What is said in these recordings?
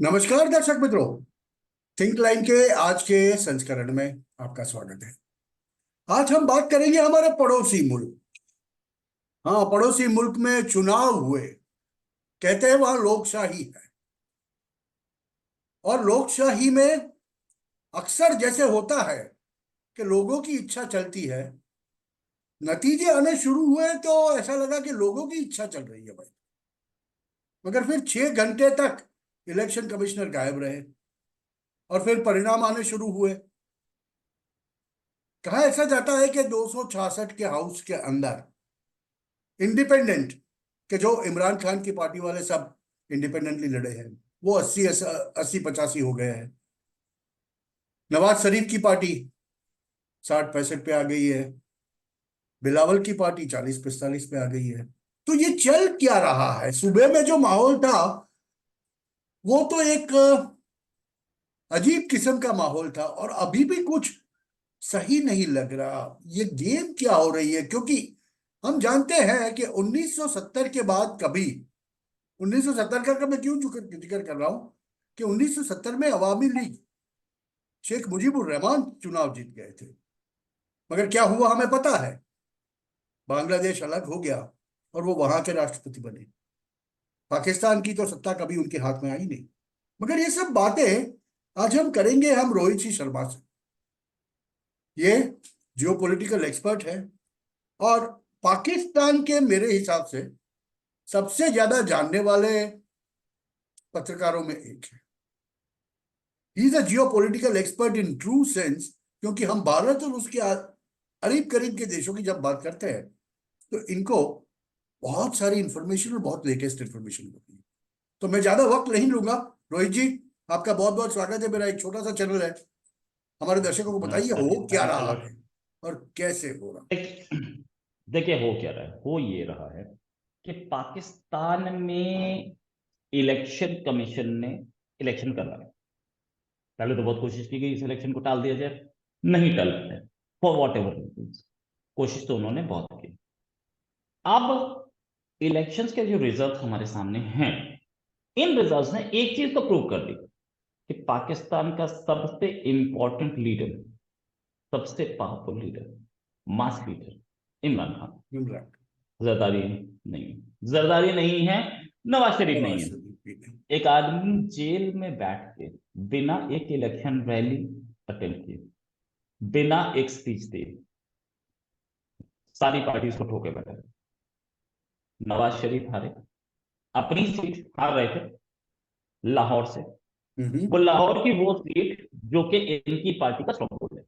नमस्कार दर्शक मित्रों। थिंक लाइन के आज के संस्करण में आपका स्वागत है। आज हम बात करेंगे हमारे पड़ोसी मुल्क। हाँ, पड़ोसी मुल्क में चुनाव हुए। कहते हैं वहां लोकशाही है, और लोकशाही में अक्सर जैसे होता है कि लोगों की इच्छा चलती है। नतीजे आने शुरू हुए तो ऐसा लगा कि लोगों की इच्छा चल रही है भाई, मगर फिर 6 घंटे तक इलेक्शन कमिश्नर गायब रहे और फिर परिणाम आने शुरू हुए। कहा ऐसा जाता है कि 266 के हाउस के अंदर इंडिपेंडेंट के जो इमरान खान की पार्टी वाले सब इंडिपेंडेंटली लड़े हैं, वो 80 80 85 हो गए हैं। नवाज शरीफ की पार्टी 60 65 पे आ गई है। बिलावल की पार्टी 40 45 पे आ गई है। तो ये चल क्या रहा है? सुबह में जो माहौल था वो तो एक अजीब किस्म का माहौल था, और अभी भी कुछ सही नहीं लग रहा। ये गेम क्या हो रही है? क्योंकि हम जानते हैं कि 1970 के बाद कभी 1970 का मैं क्यों जिक्र जिक्र कर रहा हूं कि 1970 में अवामी लीग शेख मुजीबुर रहमान चुनाव जीत गए थे। मगर क्या हुआ हमें पता है। बांग्लादेश अलग हो गया और वो वहां के राष्ट्रपति बने। पाकिस्तान की तो सत्ता कभी उनके हाथ में आई नहीं। मगर ये सब बातें आज हम करेंगे, हम रोहित सिंह शर्मा से। ये जियोपॉलिटिकल एक्सपर्ट है और पाकिस्तान के मेरे हिसाब से सबसे ज्यादा जानने वाले पत्रकारों में एक है। He is a geopolitical expert in true sense, क्योंकि हम भारत और उसके करीब करीब के देशों की जब बात करते हैं तो इनको बहुत सारी इंफॉर्मेशन और बहुत लेटेस्ट इंफॉर्मेशन होती है। तो मैं ज्यादा वक्त नहीं लूंगा। रोहित जी, आपका बहुत बहुत स्वागत है। मेरा एक छोटा सा चैनल है। हमारे दर्शकों को बताइए नमस्कार जी, हो क्या थैंक्स अ रहा लॉट। है और कैसे हो रहा देखिए हो क्या रहा है, हो ये रहा है कि पाकिस्तान में इलेक्शन कमीशन ने इलेक्शन करवाया। पहले तो बहुत कोशिश की गई इस इलेक्शन को टाल दिया जाए, नहीं टल पाए फॉर वॉट एवर रीजंस। कोशिश तो उन्होंने बहुत की। अब इलेक्शंस के जो रिजल्ट हमारे सामने हैं, इन रिजल्ट्स ने एक चीज तो प्रूव कर दी कि पाकिस्तान का सबसे इंपॉर्टेंट लीडर, सबसे पावरफुल लीडर, मास लीडर इमरान खान। है? जरदारी नहीं, जरदारी नहीं है, नवाज शरीफ नहीं नवाज है। शरीफ भी नहीं। एक आदमी जेल में बैठ के बिना एक इलेक्शन रैली अटेंड किए, बिना एक स्पीच दिए, सारी पार्टीज को ठोके बैठे। नवाज शरीफ हारे, अपनी सीट हार रहे थे लाहौर से। वो हम्म। लाहौर की वो सीट जो कि इनकी पार्टी का स्ट्रॉन्ग होल्ड है,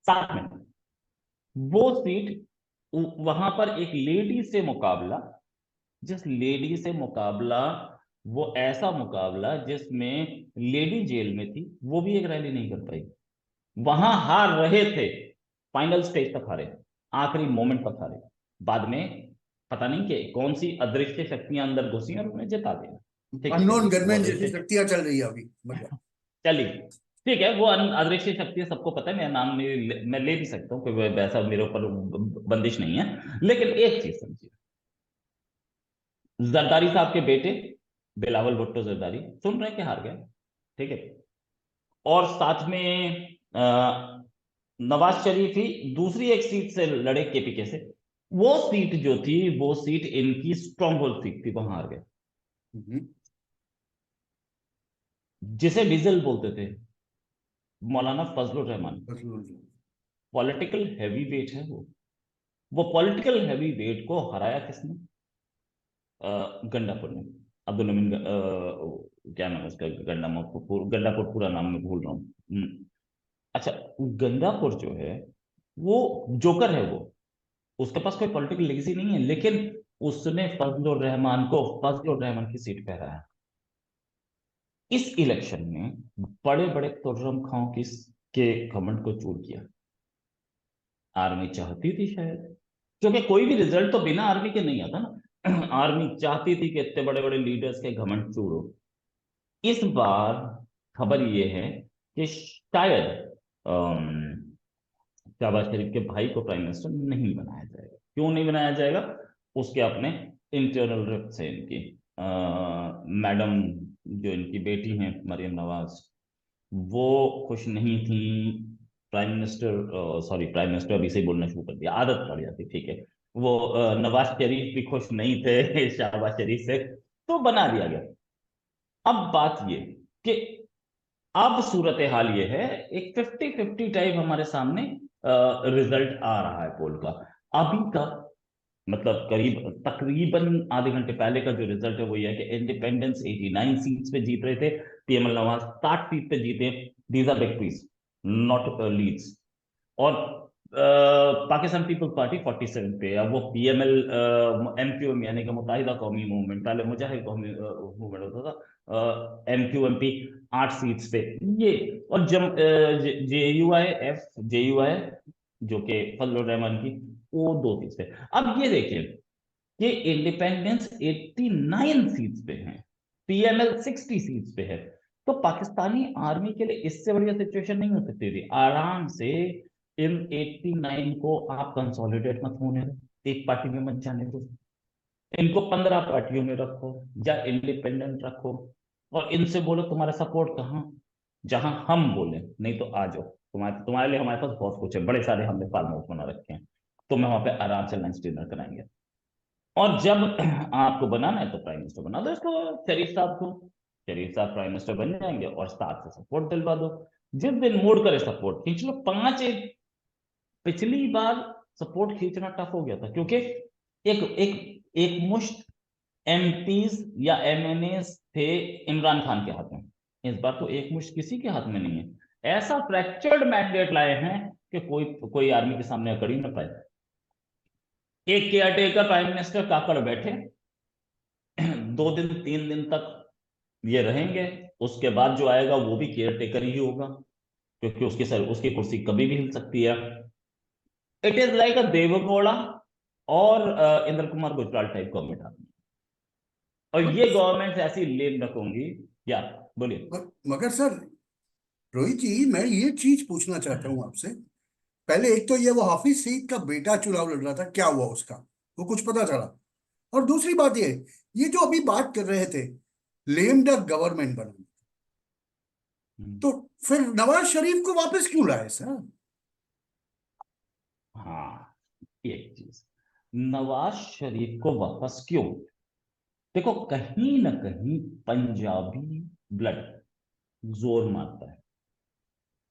साथ में वो सीट, वहां पर एक लेडी से मुकाबला, जिस लेडी से मुकाबला, वो ऐसा मुकाबला जिसमें लेडी जेल में थी, वो भी एक रैली नहीं कर पाई। वहां हार रहे थे, फाइनल स्टेज तक हारे, आखिरी मोमेंट तक हारे। बाद में पता नहीं कि कौन सी अदृश्य शक्तियां अंदर घुसी और उन्हें जिता दिया। ठीक है, अननोन चलिए वो गनमैन जैसी अदृश्य, शक्तियां चल रही है अभी, मतलब। चलिए ठीक है, वो अदृश्य शक्तियां सबको पता है, मेरा नाम मैं ले भी सकता हूँ, कोई वैसा मेरे ऊपर बंदिश नहीं है। लेकिन एक चीज समझिए, जरदारी साहब के बेटे बिलावल भुट्टो जरदारी सुन रहे हैं कि हार गए, ठीक है। और साथ में नवाज शरीफ ही दूसरी एक सीट से लड़े, केपीके से। वो सीट जो थी, वो सीट इनकी स्ट्रॉन्ग होल्ड सीट थी, वहां हार गए। हम्म। जिसे डीजल बोलते थे, मौलाना फजलुर रहमान, बस। पॉलिटिकल हैवी वेट है वो पॉलिटिकल हैवी वेट को हराया किसने? गंडापुर ने। अब्दुल अमीन क्या नाम है उसका, गंडापुर पूरा नाम मैं भूल रहा हूँ। अच्छा, गंगापुर जो है वो जोकर है, वो उसके पास कोई पॉलिटिकल लेगेसी नहीं है, लेकिन उसने फजलुर रहमान को फजलुर रहमान की सीट पे हराया। इस इलेक्शन में बड़े बड़े तुर्रम खां के घमंड को चूर किया। आर्मी चाहती थी शायद, क्योंकि कोई भी रिजल्ट तो बिना आर्मी के नहीं आता ना। आर्मी चाहती थी कि इतने बड़े बड़े लीडर्स के घमंड चूरो। इस बार खबर यह है कि शायद शहबाज शरीफ के भाई को प्राइम मिनिस्टर नहीं बनाया जाएगा। क्यों नहीं बनाया जाएगा? उसके अपने इंटरनल रिप्स है इनकी। मैडम जो इनकी बेटी हैं मरियम नवाज, वो खुश नहीं थी prime minister, sorry prime minister अभी से ही बोलना शुरू कर दिया, आदत पड़ जाती, ठीक है। वो नवाज शरीफ भी खुश नहीं थे शहबाज शरीफ से, तो बना दिया गया। अब बात ये कि अब सूरत हाल ये है, एक 50-50 टाइप हमारे सामने रिजल्ट आ रहा है पोल का। अभी का मतलब करीब तकरीबन आधे घंटे पहले का जो रिजल्ट है वो ये है कि इंडिपेंडेंस 89 सीट्स पे जीत रहे थे, पीएमएल नवाज 60 सीट पे जीते। These are victories, not leads. और पाकिस्तान पीपल्स पार्टी 47 पे। अब वो पीएमएल एमक्यूएम यानी कि मुत्ताहिदा कौमी मूवमेंट, पहले मुजाहिद कौमी मूवमेंट होता था, एमक्यूएमपी 8 सीट्स पे ये। और जम जे यू आई जो कि फजलुर रहमान की, वो 2 सीट्स पे। अब ये देखिए कि इंडिपेंडेंस 89 सीट्स पे है, पीएमएल 60 सीट्स पे है। तो पाकिस्तानी आर्मी के लिए इससे बढ़िया सिचुएशन नहीं हो सकती थी। आराम से इन 89 को आप कंसोलिडेट मत होने दो, एक पार्टी में मत जाने दो, इनको 15 पार्टियों में रखो या इंडिपेंडेंट रखो, और इनसे बोलो तुम्हारा सपोर्ट कहाँ, जहां हम बोले नहीं तो आ जाओ, तुम्हारे तुम्हारे लिए हमारे पास बहुत कुछ है, बड़े सारे हमने फार्म हाउस बना रखे हैं, तुम्हें वहां पे आराम से लंच डिनर कराएंगे। और जब आपको बनाना है तो प्राइम मिनिस्टर बना दो इसको, शरीफ साहब को, शरीफ साहब प्राइम मिनिस्टर बन जाएंगे और साथ से सपोर्ट दिलवा दो। जिस दिन मूड करे सपोर्ट खींच लो। 5 पिछली बार सपोर्ट खींचना टफ हो गया था, क्योंकि एक एक एक मुश्त एमपीज या एमएनए थे इमरान खान के हाथ में। इस बार तो एक मुश्त किसी के हाथ में नहीं है। ऐसा फ्रैक्चर्ड मैंडेट लाए हैं कि कोई कोई आर्मी के सामने अकड़ ही ना पाए। एक केयरटेकर प्राइम मिनिस्टर काकड़ बैठे 2 दिन 3 दिन तक ये रहेंगे, उसके बाद जो आएगा वो भी केयर टेकर ही होगा, क्योंकि उसकी कुर्सी कभी भी हिल सकती है। It is like a Devegowda और इंद्र कुमार गुजराल टाइप गवर्नमेंट आती है। और ये गवर्नमेंट ऐसी लेन रखूंगी। या बोलिए। मगर सर, रोहित जी, मैं ये चीज पूछना चाहता हूँ आपसे। पहले एक तो ये वो हाफिज सईद का बेटा चुनाव लड़ रहा था, क्या हुआ उसका? वो कुछ पता चला? और दूसरी बात ये जो अभी बात कर रहे थे, लेम डक गवर्नमेंट बनाने, तो फिर नवाज शरीफ को वापस क्यों लाए सर? हाँ, एक चीज, नवाज शरीफ को वापस क्यों? देखो, कहीं ना कहीं पंजाबी ब्लड जोर मारता है,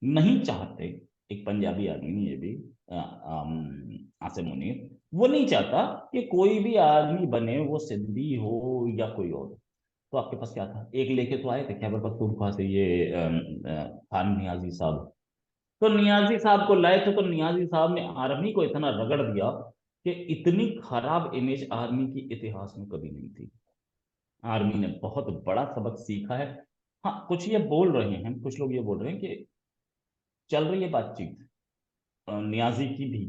नहीं चाहते। एक पंजाबी आदमी, ये भी आसिम मुनीर, वो नहीं चाहता कि कोई भी आदमी बने, वो सिंधी हो या कोई और। तो आपके पास क्या था? एक लेके तो आए थे खैबर पख्तूनख्वा से, ये खान नियाजी साहब। तो नियाजी साहब को लाए थे, तो नियाजी साहब ने आर्मी को इतना रगड़ दिया कि इतनी खराब इमेज आर्मी की इतिहास में कभी नहीं थी। आर्मी ने बहुत बड़ा सबक सीखा है। हाँ, कुछ ये बोल रहे हैं, कुछ लोग ये बोल रहे हैं कि चल रही है बातचीत नियाजी की भी,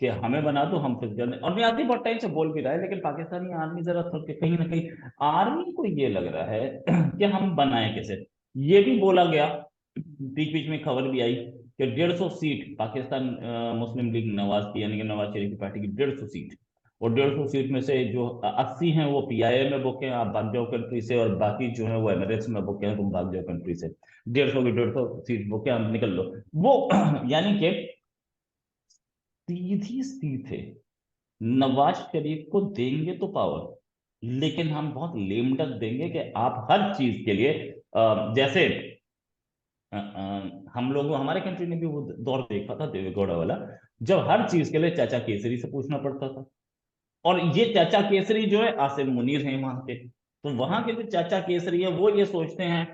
कि हमें बना दो, हम फिर करने। और नियाजी बहुत टाइम से बोल भी रहा है, लेकिन पाकिस्तानी आर्मी जरा थोड़ा कहीं ना कहीं आर्मी को ये लग रहा है कि हम बनाए कैसे। ये भी बोला गया, बीच बीच में खबर भी आई कि 150 सीट पाकिस्तान मुस्लिम लीग नवाज की, यानी कि नवाज शरीफ की पार्टी की 150 सीट, और 150 सीट में से जो 80 हैं वो पीआईए में बुके हैं, आप भाग जाओ कंट्री से, और बाकी जो है वो एमिरेट्स में बुके हैं, तुम भाग जाओ कंट्री से। 150 की 150 सीट बुके, हम निकल लो। वो यानी कि सीधी सी थे, नवाज शरीफ को देंगे तो पावर, लेकिन हम बहुत लेमडक देंगे कि आप हर चीज के लिए जैसे हम लोग, हमारे कंट्री ने भी वो दौर देखा था देवेगौड़ा वाला, जब हर चीज के लिए चाचा केसरी से पूछना पड़ता था। और ये चाचा केसरी जो है आसिम मुनीर हैं वहां के, तो वहां के जो चाचा केसरी है वो ये सोचते हैं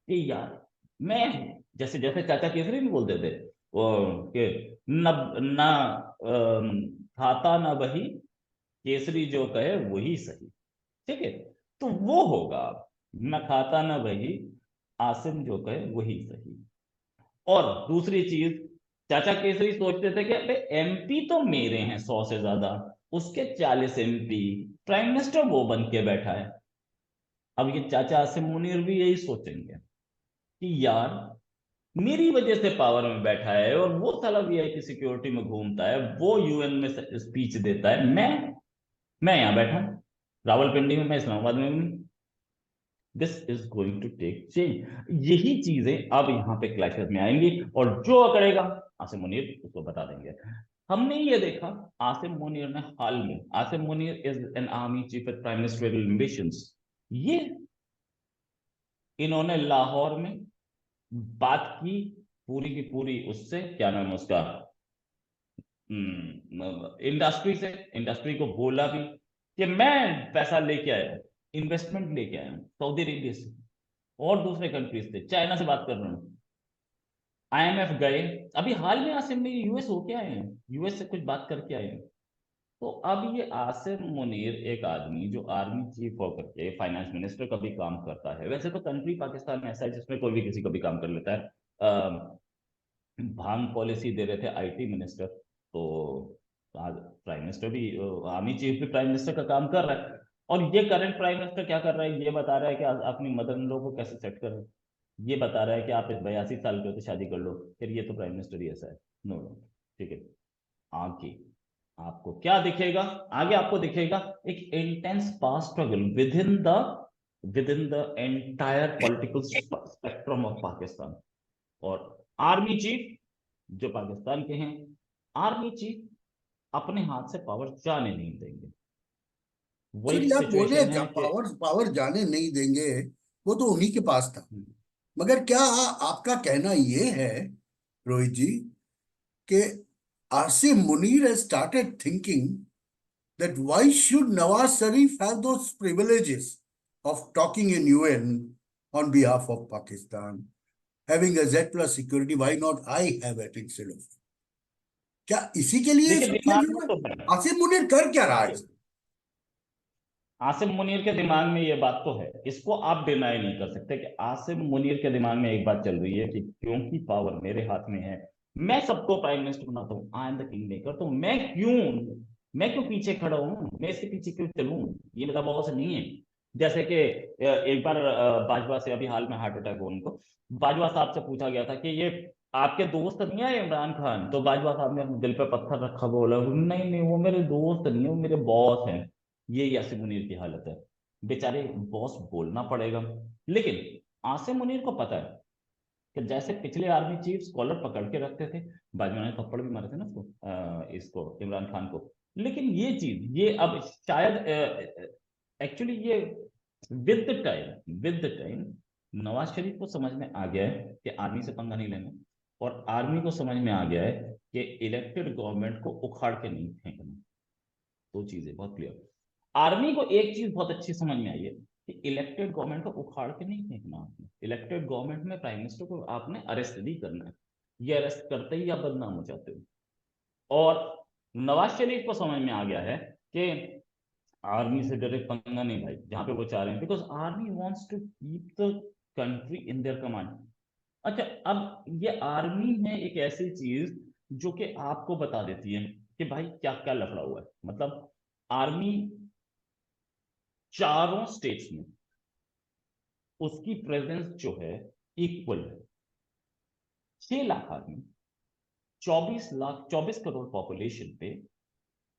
कि यार मैं, जैसे जैसे चाचा केसरी नहीं बोलते थे वो, कि न ना खाता ना वही, केसरी जो कहे वही सही। ठीक है, तो वो होगा, न खाता ना वही, आसिम जो कहे वही सही। और दूसरी चीज, चाचा केसरी सोचते थे कि अबे एमपी तो मेरे हैं 100 से ज्यादा, उसके 40 एमपी, प्राइम मिनिस्टर वो बन के बैठा है। अब ये चाचा आसिम मुनीर भी यही सोचेंगे कि यार मेरी वजह से पावर में बैठा है, और वो साला वीआईपी सिक्योरिटी में घूमता है, वो यूएन में स्पीच देता है, मैं यहाँ बैठा हूं रावलपिंडी में, मैं इस्लामाबाद में हूं। This is going to take change. यही चीजें अब यहाँ पे क्लैशेस में आएंगी, और जो अकड़ेगा आसिम मुनीर उसको बता देंगे। हमने ये देखा आसिम मुनीर ने हाल में, Asim Munir is an army chief at prime ministerial ambitions, ये इन्होंने लाहौर में बात की पूरी की पूरी, उससे क्या नाम है उसका, इंडस्ट्री से, इंडस्ट्री को बोला भी कि मैं पैसा लेके आया, इन्वेस्टमेंट लेके आया हूं सऊदी अरेबिया से और दूसरे कंट्रीज से, चाइना से बात कर रहा हूँ। आईएमएफ गए, अभी हाल में आसिम में यूएस होके आए हैं, यूएस से कुछ बात करके आए हैं। तो अब ये आसिम मुनीर एक आदमी जो आर्मी चीफ होकर के फाइनेंस मिनिस्टर का भी काम करता है, वैसे तो कंट्री पाकिस्तान ऐसा है जिसमें कोई भी किसी का भी काम कर लेता है। भांग पॉलिसी दे रहे थे आईटी मिनिस्टर, तो आज प्राइम मिनिस्टर भी, आर्मी चीफ भी प्राइम मिनिस्टर का काम कर रहा है। और ये करंट प्राइम मिनिस्टर क्या कर रहा है, ये बता रहा है कि अपनी मदर इन लॉ को कैसे सेट करें, ये बता रहा है कि आप 82 साल के हो तो शादी कर लो, फिर ये तो प्राइम मिनिस्टर ही ऐसा है। नो नो, ठीक है। आगे आपको क्या दिखेगा, आगे आपको दिखेगा एक intense power struggle with in the entire political spectrum of Pakistan. और आर्मी चीफ जो पाकिस्तान के हैं, आर्मी चीफ अपने हाथ से पावर जाने नहीं देंगे। वही एक्चुअली आप बोले सिचुएशन है कि पावर पावर जाने नहीं देंगे, वो तो उन्हीं के पास था। हम्म, मगर क्या आपका कहना ये है, रोहित जी, कि Asim Munir has started thinking that why should Nawaz Sharif have those privileges of talking in UN on behalf of Pakistan, having a Z plus security, why not I have it instead of? क्या इसी के लिए ये देखिए सब चल दिमाग में रहा है? तो है, आसिम मुनीर कर क्या रहा है? आसिम मुनीर के दिमाग में ये बात तो है, इसको आप डिनाई नहीं कर सकते कि आसिम मुनीर के दिमाग में एक बात चल रही है कि क्योंकि पावर मेरे हाथ में है, मैं सबको प्राइम मिनिस्टर बनाता हूँ, I am the king maker, तो मैं क्यों पीछे खड़ा हूँ, मैं इसके पीछे क्यों चलूं, ये मेरा बॉस नहीं है। जैसे कि एक बार बाजवा से, अभी हाल में हार्ट अटैक हुआ उनको, बाजवा साहब से पूछा गया था कि ये आपके दोस्त नहीं है इमरान खान, तो बाजवा साहब ने दिल पे पत्थर रखा, बोला नहीं नहीं वो मेरे दोस्त नहीं है, वो मेरे बॉस हैं। ये यासिर मुनीर की हालत है, बेचारे बॉस बोलना पड़ेगा। लेकिन आसिम मुनीर को पता है कि जैसे पिछले आर्मी चीफ कॉलर पकड़ के रखते थे, बाद में थप्पड़ भी मारे थे ना उसको, इसको इमरान खान को। लेकिन ये चीज ये अब शायद एक्चुअली ये with the time Nawaz Sharif को समझ में आ गया है कि आर्मी से पंगा नहीं लेना, और आर्मी को समझ में आ गया है कि इलेक्टेड गवर्नमेंट को उखाड़ के नहीं फेंकना। दो चीजें बहुत क्लियर। आर्मी को एक चीज बहुत अच्छी समझ में आई है कि इलेक्टेड गवर्नमेंट को उखाड़ के नहीं फेंकना आपने, इलेक्टेड गवर्नमेंट में प्राइम मिनिस्टर को आपने अरेस्ट नहीं करना है, ये अरेस्ट करते ही आप बदनाम हो जाते हो। और नवाज शरीफ को समझ में आ गया है कि आर्मी से डायरेक्ट पंगा नहीं भाई, जहां पे वो चाह रहे हैं, because army wants to keep the country in their command. अच्छा, अब ये आर्मी है एक ऐसी चीज जो कि आपको बता देती है कि भाई क्या क्या लफड़ा हुआ है। मतलब आर्मी चारों स्टेट्स में उसकी प्रेजेंस जो है इक्वल है। 6 लाख आदमी, 24 करोड़ पॉपुलेशन पे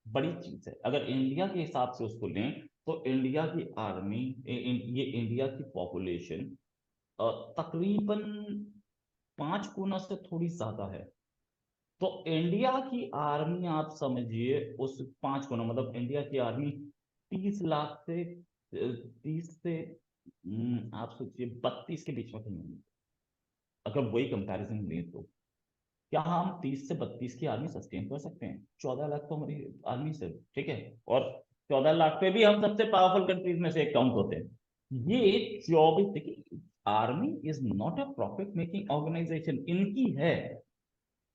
बड़ी चीज है। अगर इंडिया के हिसाब से उसको लें तो इंडिया की आर्मी, ये इंडिया की पॉपुलेशन तकरीबन 5 गुना से थोड़ी ज्यादा है। तो इंडिया की आर्मी आप समझिए उस 5 गुना, मतलब इंडिया की आर्मी 30 लाख से 30 से आप सोचिए 32 के बीच में कहीं होगी। अगर वही कंपैरिजन लें तो क्या हम 30 से 32 की आर्मी सस्टेन कर सकते हैं? 14 लाख तो हमारी आर्मी से, ठीक है, और 14 लाख पे भी हम सबसे पावरफुल कंट्रीज में से एक काउंट होते हैं। ये 24, देखिए army is not a profit making organisation, इनकी है।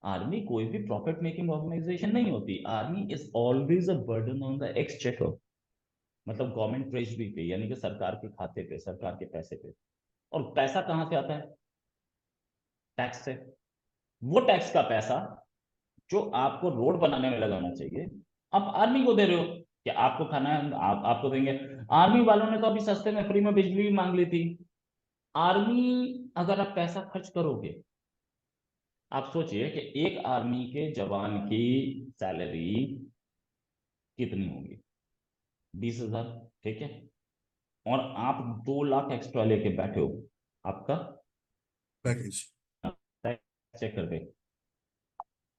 आर्मी कोई भी प्रॉफिट मेकिंग ऑर्गेनाइजेशन नहीं होती। Army is always a burden on the exchequer, मतलब गवर्नमेंट ट्रेजरी पे, यानी कि सरकार के खाते पे, सरकार के पैसे पे। और पैसा कहां से आता है? टैक्स से। वो टैक्स का पैसा जो आपको रोड बनाने में लगाना चाहिए, आप आर्मी को दे रहे हो कि आपको खाना है, आपको देंगे। आर्मी वालों ने तो अभी सस्ते में फ्री में बिजली भी मांग ली थी। आर्मी, अगर आप पैसा खर्च करोगे, आप सोचिए कि एक आर्मी के जवान की सैलरी कितनी होगी? 20,000, ठीक है। और आप 2 लाख एक्स्ट्रा लेके बैठे हो, आपका पैकेज। चेक करके,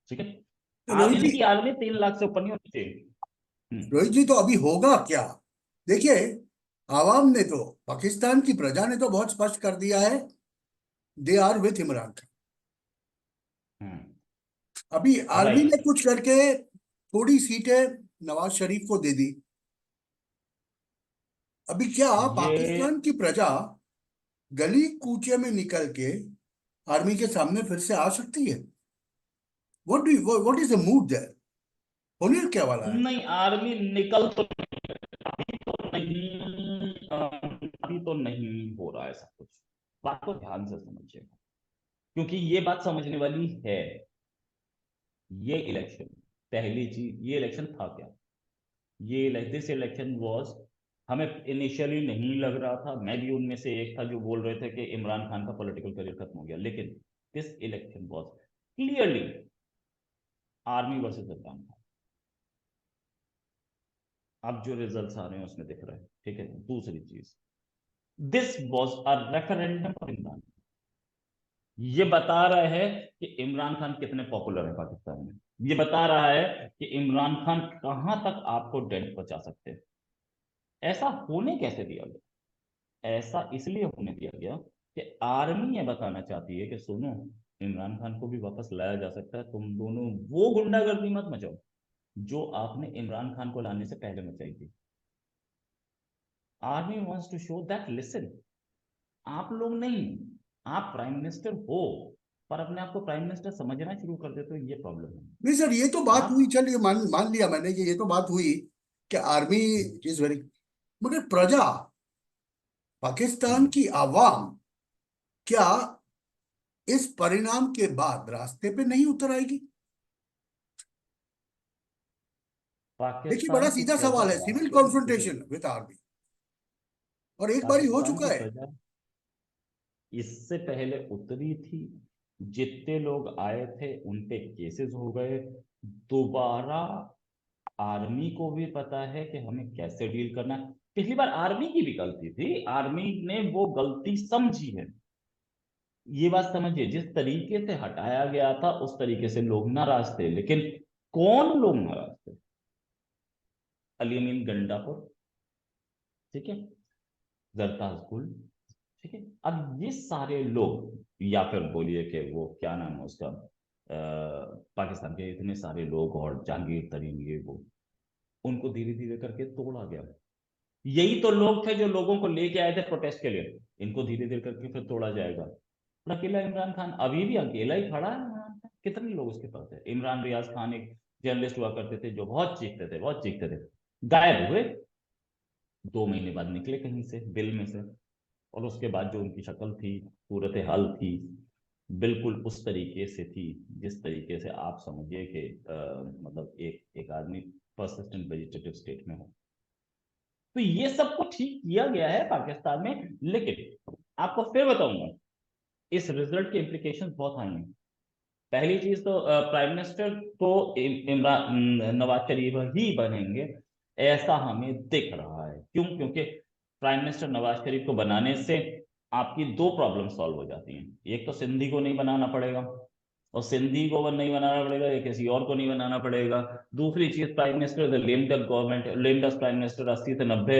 ठीक है। तो आप रोहित जी, इनकी आर्मी 3 लाख से ऊपर नहीं होनी चाहिए। रोहित जी, तो अभी होगा क्या? देखिए, आवाम ने तो, पाकिस्तान की प्रजा ने तो बहुत स्पष्ट कर दिया है, they are with Imran Khan. अभी आर्मी ने राइट। कुछ करके थोड़ी सीटें नवाज शरीफ को दे दी। अभी क्या ये पाकिस्तान की प्रजा गली कूचे में निकल के आर्मी के सामने फिर से आ सकती है? What is the mood there? होने क्या वाला है? नहीं, आर्मी निकल तो अभी तो नहीं, अभी तो नहीं हो रहा है सब कुछ। बात को ध्यान से समझिएगा, क्योंकि ये बात समझने वाली है। ये इलेक्शन, पहली चीज, ये इलेक्शन था क्या? ये दिस इलेक्शन वाज, हमें इनिशियली नहीं लग रहा था, मैं भी उनमें से एक था जो बोल रहे थे कि इमरान खान का पॉलिटिकल करियर खत्म हो गया, लेकिन this election was clearly army versus Imran Khan. अब जो रिजल्ट्स आ रहे हैं उसमें दिख रहा है, ठीक है। दूसरी चीज, this was a referendum for Imran. ये बता रहा है कि इमरान खान कितने पॉपुलर है पाकिस्तान में। ये बता रहा है कि इमरान खान कहां तक आपको डेट पहुंचा सकते हैं। ऐसा होने कैसे दिया गया? ऐसा इसलिए होने दिया गया कि आर्मी ये बताना चाहती है कि सुनो, इमरान खान को भी वापस लाया जा सकता है, तुम दोनों वो गुंडागर्दी मत मचाओ जो आपने इमरान खान को लाने से पहले मचाई थी। Army wants to show that listen, आप लोग नहीं, आप प्राइम मिनिस्टर हो, पर अपने आप को प्राइम मिनिस्टर समझना शुरू कर देते हो, ये प्रॉब्लम है। नहीं सर, ये तो बात हुई, आप चलिए मान मान लिया मैंने कि ये तो बात हुई कि आर्मी इज वेरी, मगर प्रजा, पाकिस्तान हम्म, की आवाम क्या इस परिणाम के बाद रास्ते पे नहीं उतर आएगी? देखिए, बड़ा पाकिस्तान की सीधा प्रजा सवाल है, सिविल रास्ते पे उतरी। कॉन्फ्रंटेशन विद आर्मी, और एक बारी हो पाकिस्तान चुका की है। प्रजा इससे पहले उतरी थी, जितने लोग आए थे उन पे केसेस हो गए। दोबारा आर्मी को भी पता है कि हमें कैसे डील करना है। पिछली बार आर्मी की भी गलती थी, आर्मी ने वो गलती समझी है। ये बात समझिए, जिस तरीके से हटाया गया था उस तरीके से लोग नाराज थे, लेकिन कौन लोग नाराज थे? अली अमीन गंडापुर, ठीक है, जरताज गुल, ठीक है। अब ये सारे लोग, या फिर बोलिए कि वो क्या नाम है उसका, पाकिस्तान के इतने सारे लोग और जहांगीर तरीन, ये वो, उनको धीरे धीरे करके तोड़ा गया। यही तो लोग थे जो लोगों को लेके आए थे प्रोटेस्ट के लिए, इनको धीरे धीरे करके फिर तोड़ा जाएगा। और अकेला इमरान खान अभी भी अकेला ही खड़ा है। इमरान खान, कितने लोग उसके पास है? इमरान रियाज खान एक जर्नलिस्ट हुआ करते थे जो बहुत चीखते थे, बहुत चीखते थे, गायब हुए। 2 महीने बाद निकले कहीं से, बिल में से। और उसके बाद जो उनकी शक्ल थी, सूरत हाल थी, बिल्कुल उस तरीके से थी जिस तरीके से आप समझिए कि मतलब एक एक आदमी परसिस्टेंट वेजिटेटिव स्टेट में हो। तो ये सब कुछ ठीक किया गया है पाकिस्तान में, लेकिन आपको फिर बताऊंगा, इस रिजल्ट के इम्प्लीकेशंस बहुत आएंगे। पहली चीज तो प्राइम मिनिस्टर तो इमरान नवाज शरीफ ही बनेंगे, ऐसा हमें दिख रहा है। क्यों? क्योंकि प्राइम मिनिस्टर नवाज शरीफ को बनाने से आपकी 2 प्रॉब्लम सॉल्व हो जाती हैं। एक तो सिंधी को नहीं बनाना पड़ेगा, और सिंधी को नहीं बनाना पड़ेगा या किसी और को नहीं बनाना पड़ेगा। दूसरी चीज, prime minister lame duck government, lame duck prime minister, 80 से 90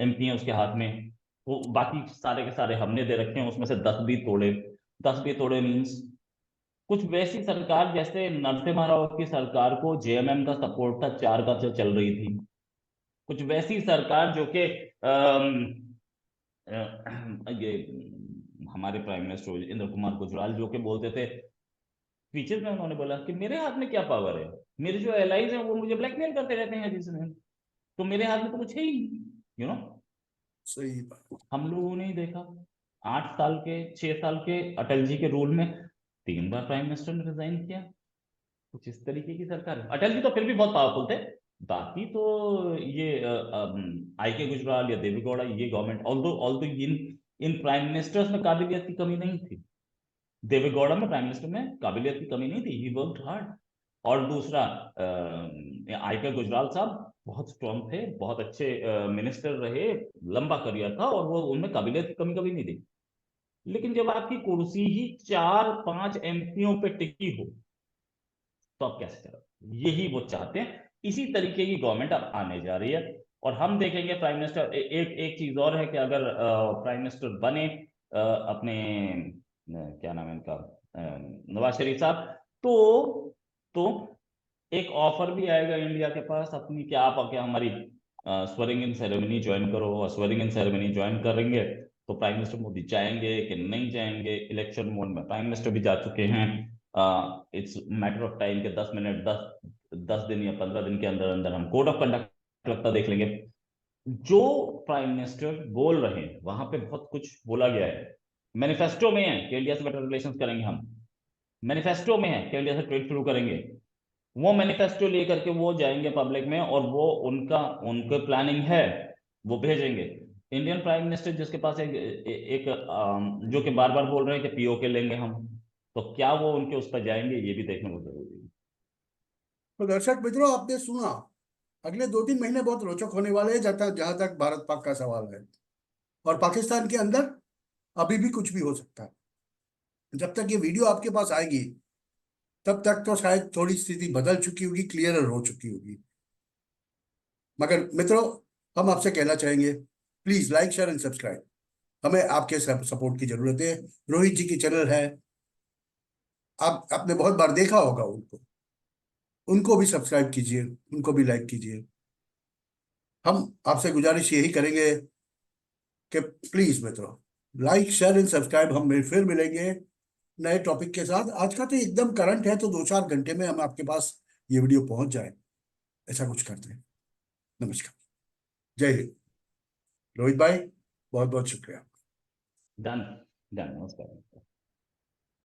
MP है उसके हाथ में। वो बाकी सारे के सारे हमने दे रखे हैं, उसमें से 10 भी तोड़े। 10 भी तोड़े मीन्स कुछ वैसी सरकार जैसे नरसिम्हा राव की सरकार को JMM का सपोर्ट था, 4 का से चल रही थी। कुछ वैसी सरकार जो कि ये हमारे प्राइम मिनिस्टर इंद्र कुमार गुजराल जो कि बोलते थे, स्पीचेस में उन्होंने बोला कि मेरे हाथ में क्या पावर है, मेरे जो एलाइज हैं वो मुझे ब्लैकमेल करते रहते हैं जिसमें, तो मेरे हाथ में तो कुछ है ही, यू नो। सही बात। हम लोगों ने देखा 8 साल के, 6 साल के अटल जी के रूल में 3 बार प्राइम मिनिस्टर ने रिजाइन किया। कुछ इस तरीके की सरकार है। अटल जी तो फिर भी बहुत पावरफुल थे, बाकी तो ये IK गुजराल या देवेगौड़ा, ये गवर्नमेंट, ऑल्दो ऑल्दो इन इन प्राइम मिनिस्टर्स में काबिलियत की कमी नहीं थी। देवेगौड़ा में प्राइम मिनिस्टर में काबिलियत की कमी नहीं थी, ही वर्कड हार्ड। और दूसरा आईके गुजराल साहब बहुत स्ट्रांग थे, बहुत अच्छे मिनिस्टर रहे, लंबा करियर था और वो उनमें काबिलियत की कमी कभी नहीं दी। लेकिन जब आपकी कुर्सी ही 4-5 एमपीओ पे टिकी हो तो आप कैसे करोगे? यही वो चाहते हैं। इसी तरीके की गवर्नमेंट अब आने जा रही है और हम देखेंगे प्राइम मिनिस्टर एक एक चीज और है कि अगर प्राइम मिनिस्टर बने अपने क्या नाम है इनका, नवाज शरीफ साहब, तो एक ऑफर भी आएगा इंडिया के पास अपनी कि आप आके हमारी स्वेरिंग इन सेरेमनी ज्वाइन करो, और स्वेरिंग इन सेरेमनी ज्वाइन करेंगे तो प्राइम मिनिस्टर मोदी जाएंगे कि नहीं जाएंगे। इलेक्शन मोड में प्राइम मिनिस्टर भी जा चुके हैं। इट्स मैटर ऑफ टाइम के 10 मिनट, 10 दिन या 15 दिन के अंदर अंदर हम कोड ऑफ कंडक्ट लगता देख लेंगे। जो प्राइम मिनिस्टर बोल रहे हैं वहां पे बहुत कुछ बोला गया है, मैनिफेस्टो में है कि इंडिया से बेटर रिलेशन करेंगे हम, मैनिफेस्टो में है कि इंडिया से ट्रेड शुरू करेंगे। वो मैनिफेस्टो लेकर के वो जाएंगे पब्लिक में और वो उनका प्लानिंग है, वो भेजेंगे। इंडियन प्राइम मिनिस्टर जिसके पास जो कि बार बार बोल रहे हैं कि पीओके लेंगे हम, तो क्या वो उनके उस पर जाएंगे, ये भी देखना बहुत जरूरी है। तो दर्शक मित्रों, आपने सुना, अगले 2-3 महीने बहुत रोचक होने वाले हैं जहां तक भारत पाक का सवाल है। और पाकिस्तान के अंदर अभी भी कुछ भी हो सकता है। जब तक ये वीडियो आपके पास आएगी तब तक तो शायद थोड़ी स्थिति बदल चुकी होगी, क्लियरर हो चुकी होगी। मगर मित्रों, हम आपसे कहना चाहेंगे, please like share and subscribe. हमें आपके सपोर्ट की जरूरत है। रोहित जी की चैनल है, आप आपने बहुत बार देखा होगा उनको, उनको भी सब्सक्राइब कीजिए, उनको भी लाइक कीजिए। हम आपसे गुजारिश यही करेंगे कि प्लीज मित्रों, लाइक शेयर एंड सब्सक्राइब। हम फिर मिलेंगे नए टॉपिक के साथ। आज का तो एकदम करंट है, तो 2-4 घंटे में हम आपके पास ये वीडियो पहुंच जाए, ऐसा कुछ करते हैं। नमस्कार, जय हिंद। रोहित भाई, बहुत बहुत शुक्रिया। डन, डन, नमस्कार।